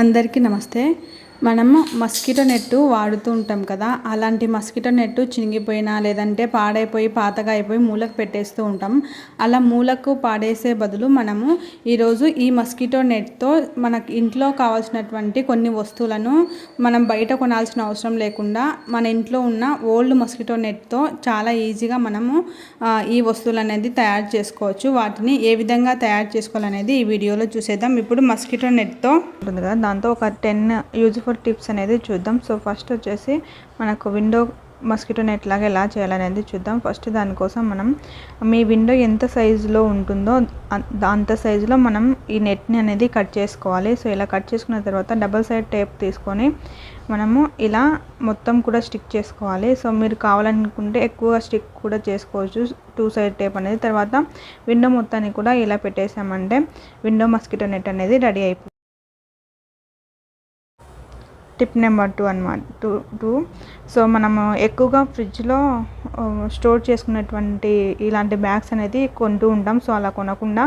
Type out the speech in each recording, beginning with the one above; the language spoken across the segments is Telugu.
అందరికీ నమస్తే. మనము మస్కిటో నెట్ వాడుతూ ఉంటాం కదా. అలాంటి మస్కిటో నెట్ చినిగిపోయినా లేదంటే పాడైపోయి పాతగా అయిపోయి మూలకు పెట్టేస్తూ ఉంటాం. అలా మూలకు పాడేసే బదులు మనము ఈరోజు ఈ మస్కిటో నెట్తో మనకి ఇంట్లో కావాల్సినటువంటి కొన్ని వస్తువులను మనం బయట కొనాల్సిన అవసరం లేకుండా మన ఇంట్లో ఉన్న ఓల్డ్ మస్కిటో నెట్తో చాలా ఈజీగా మనము ఈ వస్తువులు అనేది తయారు చేసుకోవచ్చు. వాటిని ఏ విధంగా తయారు చేసుకోవాలనేది ఈ వీడియోలో చూసేద్దాం. ఇప్పుడు మస్కిటో నెట్తో ఉంటుంది కదా, దాంతో ఒక 10 యూజ్ఫుల్ టిప్స్ అనేది చూద్దాం. సో ఫస్ట్ వచ్చేసి మనకు విండో మస్కిటో నెట్ లాగా ఎలా చేయాలనేది చూద్దాం. ఫస్ట్ దానికోసం మనం మీ విండో ఎంత సైజులో ఉంటుందో అంత సైజులో మనం ఈ నెట్ని అనేది కట్ చేసుకోవాలి. సో ఇలా కట్ చేసుకున్న తర్వాత డబల్ సైడ్ టేప్ తీసుకొని మనము ఇలా మొత్తం కూడా స్టిక్ చేసుకోవాలి. సో మీరు కావాలనుకుంటే ఎక్కువ స్టిక్ కూడా చేసుకోవచ్చు 2 సైడ్ టేప్ అనేది. తర్వాత విండో మొత్తాన్ని కూడా ఇలా పెట్టేసామంటే విండో మస్కిటో నెట్ అనేది రెడీ అయిపోతుంది. టిప్ నెంబర్ 2 అన్నమాట. 2 సో మనము ఎక్కువగా ఫ్రిడ్జ్లో స్టోర్ చేసుకున్నటువంటి ఇలాంటి బ్యాగ్స్ అనేది కొంటూ ఉంటాం. సో అలా కొనకుండా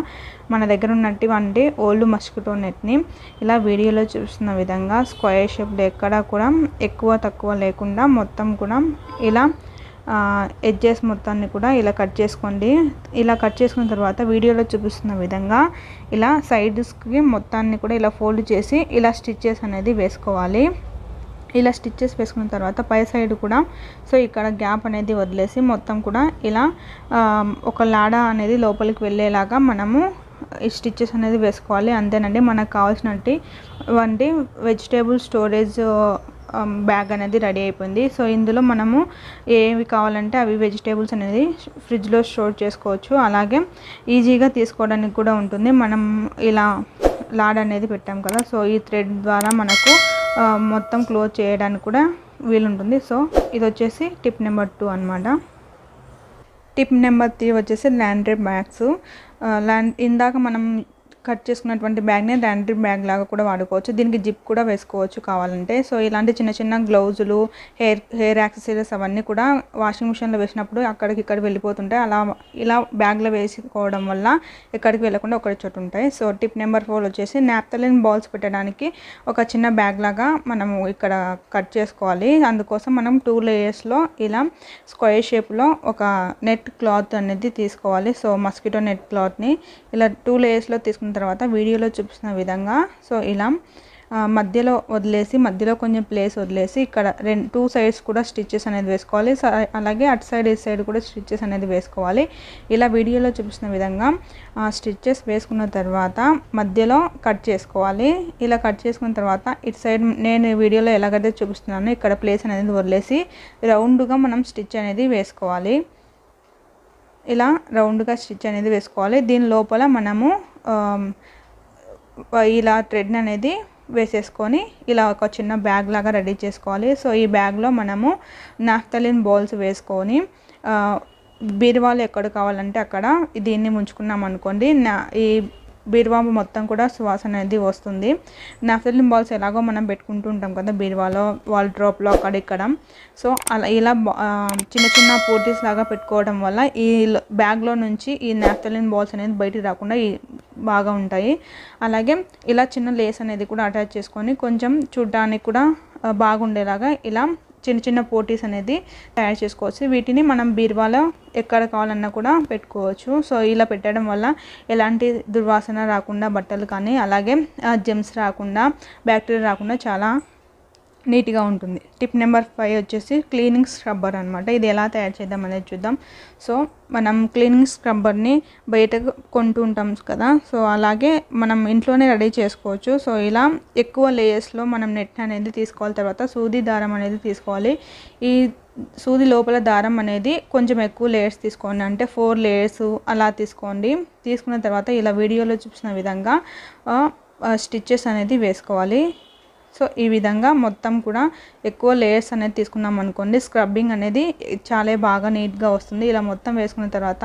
మన దగ్గర ఉన్నటువంటి ఓల్డ్ మస్కిటో నెట్ని ఇలా వీడియోలో చూస్తున్న విధంగా స్క్వేర్ షేప్లో ఎక్కడ కూడా ఎక్కువ తక్కువ లేకుండా మొత్తం కూడా ఇలా ఎడ్జెస్ మొత్తాన్ని కూడా ఇలా కట్ చేసుకోండి. ఇలా కట్ చేసుకున్న తర్వాత వీడియోలో చూపిస్తున్న విధంగా ఇలా సైడ్స్కి మొత్తాన్ని కూడా ఇలా ఫోల్డ్ చేసి ఇలా స్టిచ్చెస్ అనేది వేసుకోవాలి. ఇలా స్టిచ్చెస్ వేసుకున్న తర్వాత పై సైడ్ కూడా సో ఇక్కడ గ్యాప్ అనేది వదిలేసి మొత్తం కూడా ఇలా ఒక లాడ అనేది లోపలికి వెళ్ళేలాగా మనము ఈ స్టిచ్చెస్ అనేది వేసుకోవాలి. అంతేనండి, మనకు కావాల్సినటువంటి వెజిటేబుల్ స్టోరేజ్ బ్యాగ్ అనేది రెడీ అయిపోయింది. సో ఇందులో మనము ఏవి కావాలంటే అవి వెజిటేబుల్స్ అనేది ఫ్రిడ్జ్లో స్టోర్ చేసుకోవచ్చు. అలాగే ఈజీగా తీసుకోవడానికి కూడా ఉంటుంది. మనం ఇలా లాడ్ అనేది పెట్టాం కదా, సో ఈ థ్రెడ్ ద్వారా మనకు మొత్తం క్లోజ్ చేయడానికి కూడా వీలుంటుంది. సో ఇది వచ్చేసి టిప్ నెంబర్ 2 అన్నమాట. టిప్ నెంబర్ 3 వచ్చేసి లాండ్రీ బ్యాగ్స్. ఇందాక మనం కట్ చేసుకున్నటువంటి బ్యాగ్ని లాండ్రీ బ్యాగ్ లాగా కూడా వాడుకోవచ్చు. దీనికి జిప్ కూడా వేసుకోవచ్చు కావాలంటే. సో ఇలాంటి చిన్న చిన్న గ్లౌజులు, హెయిర్ యాక్సెసరీస్ అవన్నీ కూడా వాషింగ్ మిషన్లో వేసినప్పుడు అక్కడికి ఇక్కడ వెళ్ళిపోతుంటాయి. ఇలా బ్యాగ్లో వేసుకోవడం వల్ల ఎక్కడికి వెళ్ళకుండా ఒకటి చోటు ఉంటాయి. సో టిప్ నెంబర్ 4 వచ్చేసి నాప్థలిన్ బాల్స్ పెట్టడానికి ఒక చిన్న బ్యాగ్ లాగా మనము ఇక్కడ కట్ చేసుకోవాలి. అందుకోసం మనం 2 లేయర్స్లో ఇలా స్క్వేర్ షేప్లో ఒక నెట్ క్లాత్ అనేది తీసుకోవాలి. సో మస్కిటో నెట్ క్లాత్ని ఇలా 2 లేయర్స్లో తీసుకున్న తర్వాత వీడియోలో చూపిస్తున్న విధంగా సో ఇలా మధ్యలో వదిలేసి మధ్యలో కొంచెం ప్లేస్ వదిలేసి ఇక్కడ 2 సైడ్స్ కూడా స్టిచ్చెస్ అనేది వేసుకోవాలి. అలాగే అటు సైడ్ ఈ సైడ్ కూడా స్టిచ్చెస్ అనేది వేసుకోవాలి. ఇలా వీడియోలో చూపిస్తున్న విధంగా స్టిచ్చెస్ వేసుకున్న తర్వాత మధ్యలో కట్ చేసుకోవాలి. ఇలా కట్ చేసుకున్న తర్వాత ఇటు సైడ్ నేను వీడియోలో ఎలాగైతే చూపిస్తున్నానో ఇక్కడ ప్లేస్ అనేది వదిలేసి రౌండ్గా మనం స్టిచ్ అనేది వేసుకోవాలి. ఇలా రౌండ్గా స్టిచ్ అనేది వేసుకోవాలి. దీని లోపల మనము ఇలా థ్రెడ్ అనేది వేసేసుకొని ఇలా ఒక చిన్న బ్యాగ్ లాగా రెడీ చేసుకోవాలి. సో ఈ బ్యాగ్లో మనము నాఫ్థలిన్ బాల్స్ వేసుకొని బీరువాలో ఎక్కడ కావాలంటే అక్కడ దీన్ని ముంచుకున్నాం అనుకోండి, ఈ బీరువా మొత్తం కూడా సువాసన అనేది వస్తుంది. నాఫ్థలిన్ బాల్స్ ఎలాగో మనం పెట్టుకుంటూ ఉంటాం కదా బీరువాలో, వాల్డ్రోప్లో అక్కడిక్కడ. సో అలా ఇలా చిన్న చిన్న పోటీస్ లాగా పెట్టుకోవడం వల్ల ఈ బ్యాగ్లో నుంచి ఈ నాఫ్థలిన్ బాల్స్ అనేది బయటికి రాకుండా బాగా ఉంటాయి. అలాగే ఇలా చిన్న లేస్ అనేది కూడా అటాచ్ చేసుకొని కొంచెం చూడడానికి కూడా బాగుండేలాగా ఇలా చిన్న చిన్న పోటీస్ అనేది తయారు చేసుకోవచ్చు. వీటిని మనం బీరువాలో ఎక్కడ కావాలన్నా కూడా పెట్టుకోవచ్చు. సో ఇలా పెట్టడం వల్ల ఎలాంటి దుర్వాసన రాకుండా బట్టలు కానీ అలాగే జెమ్స్ రాకుండా బ్యాక్టీరియా రాకుండా చాలా నీట్గా ఉంటుంది. టిప్ నెంబర్ 5 వచ్చేసి క్లీనింగ్ స్క్రబ్బర్ అనమాట. ఇది ఎలా తయారు చేద్దాం అనేది చూద్దాం. సో మనం క్లీనింగ్ స్క్రబ్బర్ని బయట కొంటూ ఉంటాం కదా, సో అలాగే మనం ఇంట్లోనే రెడీ చేసుకోవచ్చు. సో ఇలా ఎక్కువ లేయర్స్లో మనం నెట్ అనేది తీసుకోవాలి. తర్వాత సూది దారం అనేది తీసుకోవాలి. ఈ సూది లోపల దారం అనేది కొంచెం ఎక్కువ లేయర్స్ తీసుకోండి, అంటే 4 లేయర్స్ అలా తీసుకోండి. తీసుకున్న తర్వాత ఇలా వీడియోలో చూపిస్తున్న విధంగా స్టిచ్చెస్ అనేది వేసుకోవాలి. సో ఈ విధంగా మొత్తం కూడా ఎక్కువ లేయర్స్ అనేది తీసుకున్నాం అనుకోండి, స్క్రబ్బింగ్ అనేది చాలా బాగా నీట్గా వస్తుంది. ఇలా మొత్తం వేసుకున్న తర్వాత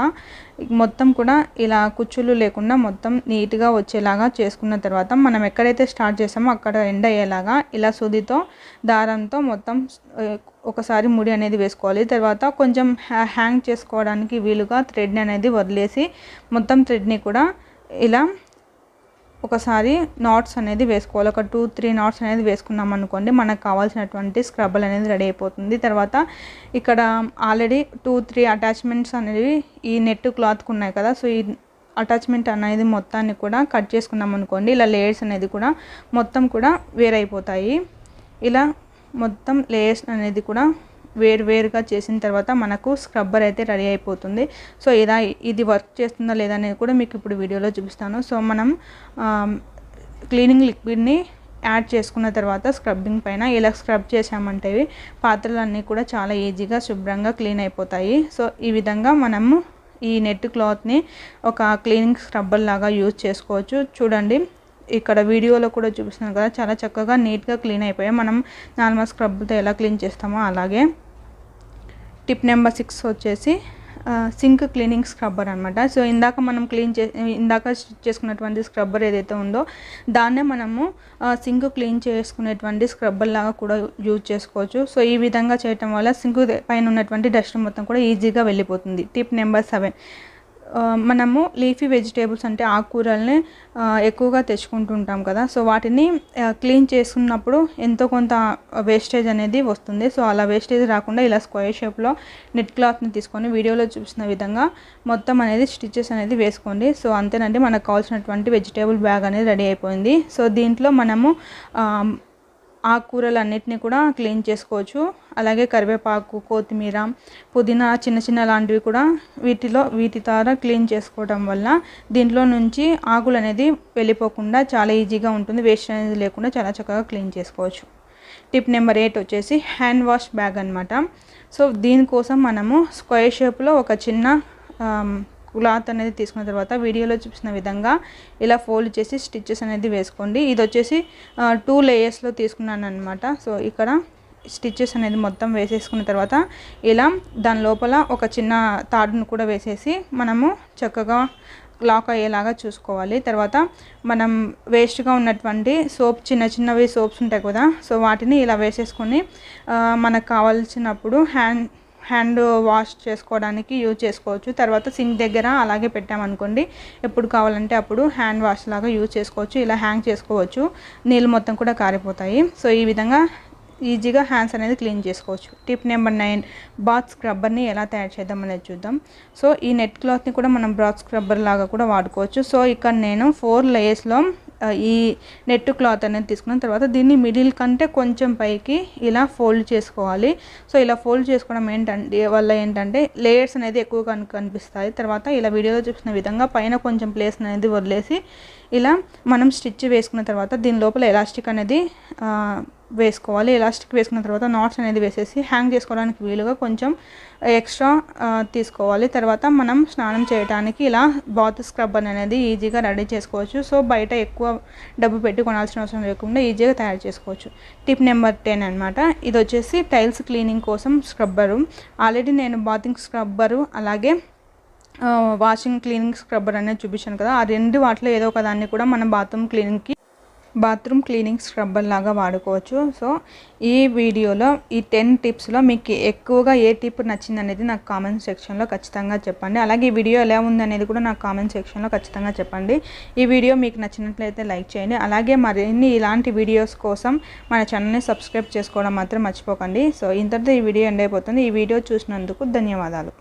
మొత్తం కూడా ఇలా కుచ్చులు లేకుండా మొత్తం నీట్గా వచ్చేలాగా చేసుకున్న తర్వాత మనం ఎక్కడైతే స్టార్ట్ చేసామో అక్కడ ఎండ్ అయ్యేలాగా ఇలా సూదితో దారంతో మొత్తం ఒకసారి ముడి అనేది వేసుకోవాలి. తర్వాత కొంచెం హ్యాంగ్ చేసుకోవడానికి వీలుగా థ్రెడ్ని అనేది వదిలేసి మొత్తం థ్రెడ్ని కూడా ఇలా ఒకసారి నాట్స్ అనేది వేసుకోవాలి. ఒక 2-3 నాట్స్ అనేది వేసుకున్నాం అనుకోండి, మనకు కావాల్సినటువంటి స్క్రబ్బర్ అనేది రెడీ అయిపోతుంది. తర్వాత ఇక్కడ ఆల్రెడీ 2-3 అటాచ్మెంట్స్ అనేవి ఈ నెట్ క్లాత్కి ఉన్నాయి కదా, సో ఈ అటాచ్మెంట్ అనేది మొత్తాన్ని కూడా కట్ చేసుకున్నాం అనుకోండి, ఇలా లేయర్స్ అనేది కూడా మొత్తం కూడా వేరైపోతాయి. ఇలా మొత్తం లేయర్స్ అనేది కూడా వేరుగా చేసిన తర్వాత మనకు స్క్రబ్బర్ అయితే రెడీ అయిపోతుంది. సో ఇది వర్క్ చేస్తుందా లేదా అనేది కూడా మీకు ఇప్పుడు వీడియోలో చూపిస్తాను. సో మనం క్లీనింగ్ లిక్విడ్ని యాడ్ చేసుకున్న తర్వాత స్క్రబ్బింగ్ పైన ఇలా స్క్రబ్ చేసామంటే పాత్రలన్నీ కూడా చాలా ఈజీగా శుభ్రంగా క్లీన్ అయిపోతాయి. సో ఈ విధంగా మనము ఈ నెట్ క్లాత్ని ఒక క్లీనింగ్ స్క్రబ్బర్ లాగా యూజ్ చేసుకోవచ్చు. చూడండి, ఇక్కడ వీడియోలో కూడా చూపిస్తున్నాను కదా, చాలా చక్కగా నీట్గా క్లీన్ అయిపోయాయి. మనం నార్మల్ స్క్రబ్తో ఎలా క్లీన్ చేస్తామో అలాగే. టిప్ నెంబర్ 6 వచ్చేసి సింక్ క్లీనింగ్ స్క్రబ్బర్ అనమాట. సో ఇందాక మనం ఇందాక స్టిచ్ చేసుకున్నటువంటి స్క్రబ్బర్ ఏదైతే ఉందో దాన్నే మనము సింక్ క్లీన్ చేసుకునేటువంటి స్క్రబ్బర్ లాగా కూడా యూజ్ చేసుకోవచ్చు. సో ఈ విధంగా చేయటం వల్ల సింక్ పైన ఉన్నటువంటి డస్ట్ మొత్తం కూడా ఈజీగా వెళ్ళిపోతుంది. టిప్ నెంబర్ 7, మనము లీఫీ వెజిటేబుల్స్ అంటే ఆకుకూరల్ని ఎక్కువగా తెచ్చుకుంటుంటాం కదా, సో వాటిని క్లీన్ చేసుకున్నప్పుడు ఎంతో కొంత వేస్టేజ్ అనేది వస్తుంది. సో అలా వేస్టేజ్ రాకుండా ఇలా స్క్వేర్ షేప్లో నెట్ క్లాత్ని తీసుకొని వీడియోలో చూపిస్తున్న విధంగా మొత్తం అనేది స్టిచెస్ అనేది వేసుకోండి. సో అంతేనండి, మనకు కావాల్సినటువంటి వెజిటేబుల్ బ్యాగ్ అనేది రెడీ అయిపోయింది. సో దీంట్లో మనము ఆకుకూరలు అన్నిటిని కూడా క్లీన్ చేసుకోవచ్చు. అలాగే కరివేపాకు, కొత్తిమీర, పుదీనా చిన్న లాంటివి కూడా వీటి ద్వారా క్లీన్ చేసుకోవడం వల్ల దీంట్లో నుంచి ఆకులు అనేది వెళ్ళిపోకుండా చాలా ఈజీగా ఉంటుంది. వేస్ట్ అనేది లేకుండా చాలా చక్కగా క్లీన్ చేసుకోవచ్చు. టిప్ నెంబర్ 8 వచ్చేసి హ్యాండ్ వాష్ బ్యాగ్ అనమాట. సో దీనికోసం మనము స్క్వేర్ షేప్లో ఒక చిన్న క్లాత్ అనేది తీసుకున్న తర్వాత వీడియోలో చూపిస్తున్న విధంగా ఇలా ఫోల్డ్ చేసి స్టిచెస్ అనేది వేసుకోండి. ఇది వచ్చేసి 2 లేయర్స్లో తీసుకున్నాను అనమాట. సో ఇక్కడ స్టిచెస్ అనేది మొత్తం వేసేసుకున్న తర్వాత ఇలా దాని లోపల ఒక చిన్న తాడును కూడా వేసేసి మనము చక్కగా లాక్ అయ్యేలాగా చూసుకోవాలి. తర్వాత మనం వేస్ట్గా ఉన్నటువంటి చిన్నవి సోప్స్ ఉంటాయి కదా, సో వాటిని ఇలా వేసేసుకొని మనకు కావాల్సినప్పుడు హ్యాండ్ వాష్ చేసుకోవడానికి యూజ్ చేసుకోవచ్చు. తర్వాత సింక్ దగ్గర అలాగే పెట్టామనుకోండి, ఎప్పుడు కావాలంటే అప్పుడు హ్యాండ్ వాష్ లాగా యూజ్ చేసుకోవచ్చు. ఇలా హ్యాంగ్ చేసుకోవచ్చు, నీళ్ళు మొత్తం కూడా కారిపోతాయి. సో ఈ విధంగా ఈజీగా హ్యాండ్స్ అనేది క్లీన్ చేసుకోవచ్చు. టిప్ నెంబర్ 9, బాత్ స్క్రబ్బర్ని ఎలా తయారు చేద్దాం అనేది చూద్దాం. సో ఈ నెట్ క్లాత్ని కూడా మనం బాత్ స్క్రబ్బర్ లాగా కూడా వాడుకోవచ్చు. సో ఇక్కడ నేను 4 లేయర్స్లో ఈ నెట్ క్లాత్ అనేది తీసుకున్న తర్వాత దీన్ని మిడిల్ కంటే కొంచెం పైకి ఇలా ఫోల్డ్ చేసుకోవాలి. సో ఇలా ఫోల్డ్ చేసుకోవడం ఏంటంటే లేయర్స్ అనేది ఎక్కువగా కనిపిస్తాయి. తర్వాత ఇలా వీడియోలో చూసిన విధంగా పైన కొంచెం ప్లేస్ అనేది వదిలేసి ఇలా మనం స్టిచ్ వేసుకున్న తర్వాత దీని లోపల ఎలాస్టిక్ అనేది వేసుకోవాలి. ఎలాస్టిక్ వేసుకున్న తర్వాత నాట్స్ అనేది వేసేసి హ్యాంగ్ చేసుకోవడానికి వీలుగా కొంచెం ఎక్స్ట్రా తీసుకోవాలి. తర్వాత మనం స్నానం చేయడానికి ఇలా బాత్ స్క్రబ్బర్ అనేది ఈజీగా రెడీ చేసుకోవచ్చు. సో బయట ఎక్కువ డబ్బు పెట్టి కొనాల్సిన అవసరం లేకుండా ఈజీగా తయారు చేసుకోవచ్చు. టిప్ నెంబర్ 10 అనమాట. ఇది వచ్చేసి టైల్స్ క్లీనింగ్ కోసం స్క్రబ్బరు. ఆల్రెడీ నేను బాతింగ్ స్క్రబ్బరు అలాగే వాషింగ్ క్లీనింగ్ స్క్రబ్బర్ అనేది చూపించాను కదా, ఆ 2 వాటిలో ఏదో ఒక దాన్ని కూడా మనం బాత్రూమ్ క్లీనింగ్ స్క్రబ్బర్ లాగా వాడుకోవచ్చు. సో ఈ వీడియోలో ఈ 10 టిప్స్లో మీకు ఎక్కువగా ఏ టిప్ నచ్చింది అనేది నాకు కామెంట్ సెక్షన్లో ఖచ్చితంగా చెప్పండి. అలాగే ఈ వీడియో ఎలా ఉంది అనేది కూడా నాకు కామెంట్ సెక్షన్లో ఖచ్చితంగా చెప్పండి. ఈ వీడియో మీకు నచ్చినట్లయితే లైక్ చేయండి. అలాగే మరిన్ని ఇలాంటి వీడియోస్ కోసం మన ఛానల్ని సబ్స్క్రైబ్ చేసుకోవడం మాత్రం మర్చిపోకండి. సో ఇంతటితో ఈ వీడియో ఎండ్ అయిపోతుంది. ఈ వీడియో చూసినందుకు ధన్యవాదాలు.